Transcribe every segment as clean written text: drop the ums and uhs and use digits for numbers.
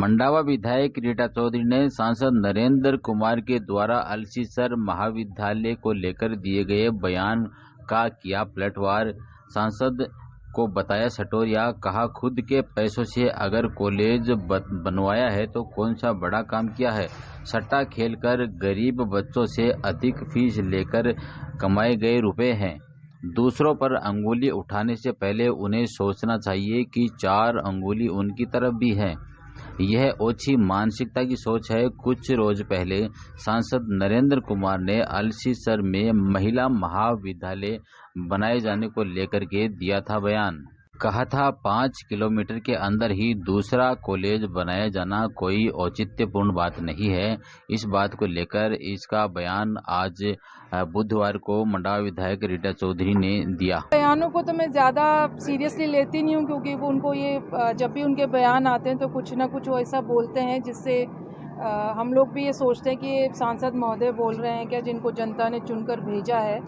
मंडावा विधायक रीटा चौधरी ने सांसद नरेंद्र कुमार के द्वारा अल्सीसर महाविद्यालय को लेकर दिए गए बयान का किया पलटवार। सांसद को बताया सटोरिया, कहा खुद के पैसों से अगर कॉलेज बनवाया है तो कौन सा बड़ा काम किया है। सट्टा खेलकर गरीब बच्चों से अधिक फीस लेकर कमाए गए रुपए हैं। दूसरों पर अंगुली उठाने से पहले उन्हें सोचना चाहिए कि 4 अंगुली उनकी तरफ भी है। यह ओछी मानसिकता की सोच है। कुछ रोज पहले सांसद नरेंद्र कुमार ने अल्सीसर में महिला महाविद्यालय बनाए जाने को लेकर के दिया था बयान। कहा था 5 किलोमीटर के अंदर ही दूसरा कॉलेज बनाया जाना कोई औचित्यपूर्ण बात नहीं है। इस बात को लेकर इसका बयान आज बुधवार को मंडावा विधायक रीटा चौधरी ने दिया। बयानों को तो मैं ज़्यादा सीरियसली लेती नहीं हूँ, क्योंकि वो उनको ये जब भी उनके बयान आते हैं तो कुछ ना कुछ वो ऐसा बोलते हैं जिससे हम लोग भी ये सोचते हैं कि ये सांसद महोदय बोल रहे हैं क्या, जिनको जनता ने चुनकर भेजा है।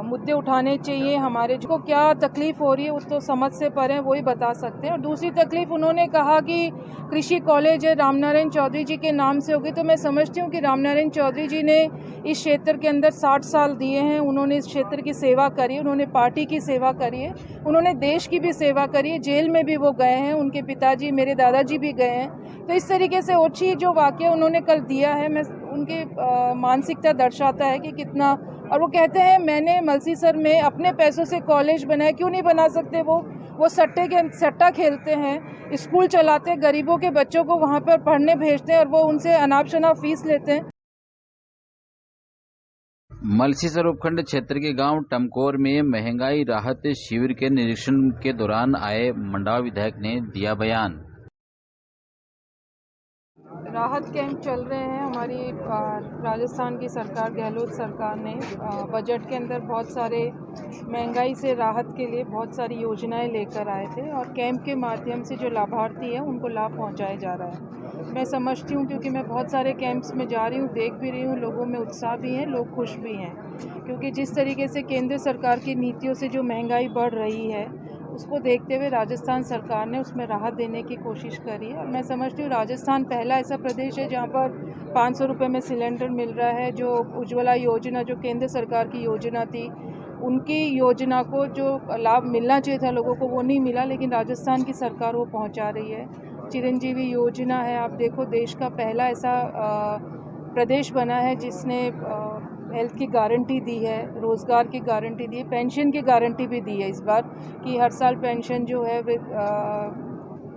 मुद्दे उठाने चाहिए, हमारे को क्या तकलीफ हो रही है उस तो समझ से परे वही बता सकते हैं। और दूसरी तकलीफ उन्होंने कहा कि कृषि कॉलेज है रामनारायण चौधरी जी के नाम से होगी, तो मैं समझती हूँ कि रामनारायण चौधरी जी ने इस क्षेत्र के अंदर 60 साल दिए हैं। उन्होंने इस क्षेत्र की सेवा करी, उन्होंने पार्टी की सेवा करी है, उन्होंने देश की भी सेवा करी है। जेल में भी वो गए हैं, उनके पिताजी मेरे दादाजी भी गए हैं। तो इस तरीके से ओछी जो वाक्य उन्होंने कल दिया है, मैं उनकी मानसिकता दर्शाता है कि कितना। और वो कहते हैं मैंने मलसीसर में अपने पैसों से कॉलेज बनाया, क्यों नहीं बना सकते। वो सट्टा खेलते हैं, स्कूल चलाते हैं, गरीबों के बच्चों को वहाँ पर पढ़ने भेजते हैं और वो उनसे अनाप शनाप फीस लेते हैं। मलसीसर उपखंड क्षेत्र के गांव टमकोर में महंगाई राहत शिविर के निरीक्षण के दौरान आए मंडावा विधायक ने दिया बयान। राहत कैंप चल रहे हैं। हमारी राजस्थान की सरकार, गहलोत सरकार ने बजट के अंदर बहुत सारे महंगाई से राहत के लिए बहुत सारी योजनाएं लेकर आए थे और कैंप के माध्यम से जो लाभार्थी हैं उनको लाभ पहुंचाया जा रहा है। मैं समझती हूं, क्योंकि मैं बहुत सारे कैंप्स में जा रही हूं, देख भी रही हूं, लोगों में उत्साह भी है, लोग खुश भी हैं, क्योंकि जिस तरीके से केंद्र सरकार की नीतियों से जो महंगाई बढ़ रही है उसको देखते हुए राजस्थान सरकार ने उसमें राहत देने की कोशिश करी है। और मैं समझती हूँ राजस्थान पहला ऐसा प्रदेश है जहाँ पर 500 रुपये में सिलेंडर मिल रहा है। जो उज्ज्वला योजना, जो केंद्र सरकार की योजना थी, उनकी योजना को जो लाभ मिलना चाहिए था लोगों को, वो नहीं मिला, लेकिन राजस्थान की सरकार वो पहुँचा रही है। चिरंजीवी योजना है, आप देखो देश का पहला ऐसा प्रदेश बना है जिसने हेल्थ की गारंटी दी है, रोज़गार की गारंटी दी है, पेंशन की गारंटी भी दी है इस बार, कि हर साल पेंशन जो है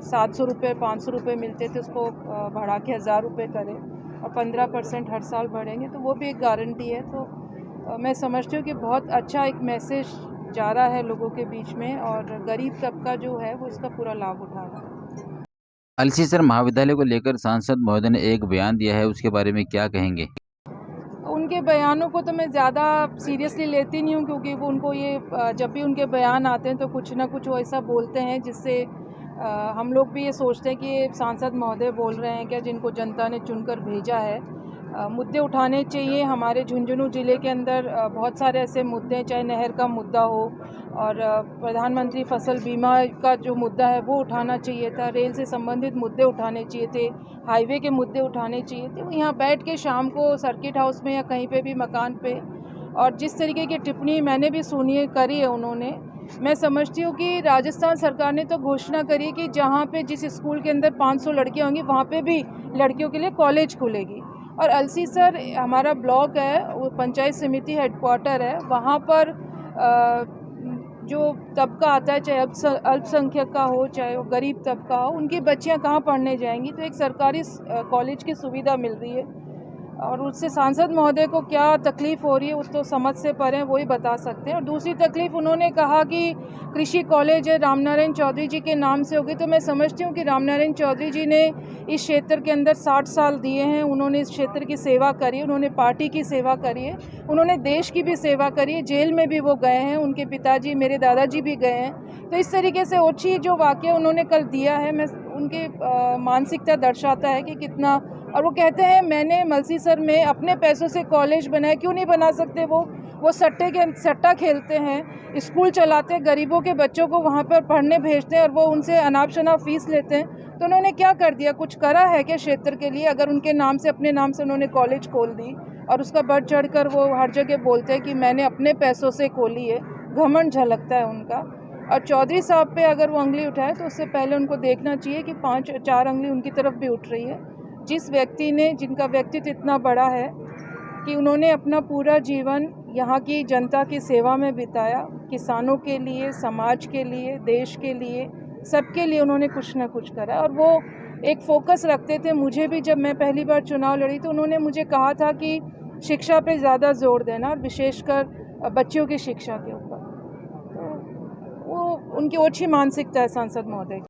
700 रुपये 500 रुपये मिलते थे, उसको बढ़ा के 1000 रुपये करें और 15% हर साल बढ़ेंगे, तो वो भी एक गारंटी है। तो मैं समझती हूँ कि बहुत अच्छा एक मैसेज जा रहा है लोगों के बीच में और गरीब तबका जो है वो इसका पूरा लाभ उठा रहा है। अल्सीसर महाविद्यालय को लेकर सांसद महोदय ने एक बयान दिया है, उसके बारे में क्या कहेंगे। उनके बयानों को तो मैं ज़्यादा सीरियसली लेती नहीं हूँ, क्योंकि वो उनको ये जब भी उनके बयान आते हैं तो कुछ ना कुछ वो ऐसा बोलते हैं जिससे हम लोग भी ये सोचते हैं कि ये सांसद महोदय बोल रहे हैं क्या, जिनको जनता ने चुनकर भेजा है। मुद्दे उठाने चाहिए। हमारे झुंझुनू ज़िले के अंदर बहुत सारे ऐसे मुद्दे हैं, चाहे नहर का मुद्दा हो और प्रधानमंत्री फसल बीमा का जो मुद्दा है वो उठाना चाहिए था, रेल से संबंधित मुद्दे उठाने चाहिए थे, हाईवे के मुद्दे उठाने चाहिए थे। वो यहाँ बैठ के शाम को सर्किट हाउस में या कहीं पे भी मकान पे, और जिस तरीके की टिप्पणी मैंने भी सुनी करी है उन्होंने, मैं समझती हूँ कि राजस्थान सरकार ने तो घोषणा करी कि जहाँ पे जिस स्कूल के अंदर 500 लड़कियाँ होंगी वहाँ पे भी लड़कियों के लिए कॉलेज खुलेगी। और अल्सीसर हमारा ब्लॉक है, वो पंचायत समिति हेडक्वार्टर है, वहाँ पर जो तबका आता है, चाहे अल्पसंख्यक का हो चाहे वो गरीब तबका हो, उनकी बच्चियाँ कहाँ पढ़ने जाएंगी। तो एक सरकारी कॉलेज की सुविधा मिल रही है और उससे सांसद महोदय को क्या तकलीफ हो रही है उस तो समझ से परे वही बता सकते हैं। और दूसरी तकलीफ उन्होंने कहा कि कृषि कॉलेज है रामनारायण चौधरी जी के नाम से होगी, तो मैं समझती हूँ कि रामनारायण चौधरी जी ने इस क्षेत्र के अंदर 60 साल दिए हैं। उन्होंने इस क्षेत्र की सेवा करी है, उन्होंने पार्टी की सेवा करी है, उन्होंने देश की भी सेवा करी है। जेल में भी वो गए हैं, उनके पिताजी मेरे दादाजी भी गए हैं। तो इस तरीके से ओछी जो वाक्य उन्होंने कल दिया है, मैं उनकी मानसिकता दर्शाता है कि कितना। और वो कहते हैं मैंने मलसीसर में अपने पैसों से कॉलेज बनाया, क्यों नहीं बना सकते। वो सट्टा खेलते हैं, स्कूल चलाते हैं, गरीबों के बच्चों को वहाँ पर पढ़ने भेजते हैं और वो उनसे अनाप शनाप फीस लेते हैं। तो उन्होंने क्या कर दिया, कुछ करा है क्या क्षेत्र के लिए? अगर उनके नाम से, अपने नाम से उन्होंने कॉलेज खोल दी और उसका बढ़ चढ़ कर वो हर जगह बोलते हैं कि मैंने अपने पैसों से खोली है, घमंड झलकता है उनका। और चौधरी साहब पे अगर वो उंगली उठाए तो उससे पहले उनको देखना चाहिए कि 5-4 उंगली उनकी तरफ भी उठ रही है। जिस व्यक्ति ने, जिनका व्यक्तित्व इतना बड़ा है कि उन्होंने अपना पूरा जीवन यहाँ की जनता की सेवा में बिताया, किसानों के लिए, समाज के लिए, देश के लिए, सबके लिए उन्होंने कुछ ना कुछ करा। और वो एक फोकस रखते थे। मुझे भी जब मैं पहली बार चुनाव लड़ी तो उन्होंने मुझे कहा था कि शिक्षा पे ज़्यादा जोर देना, और विशेषकर बच्चों की शिक्षा के ऊपर। तो वो उनकी ओछी मानसिकता है सांसद महोदय की।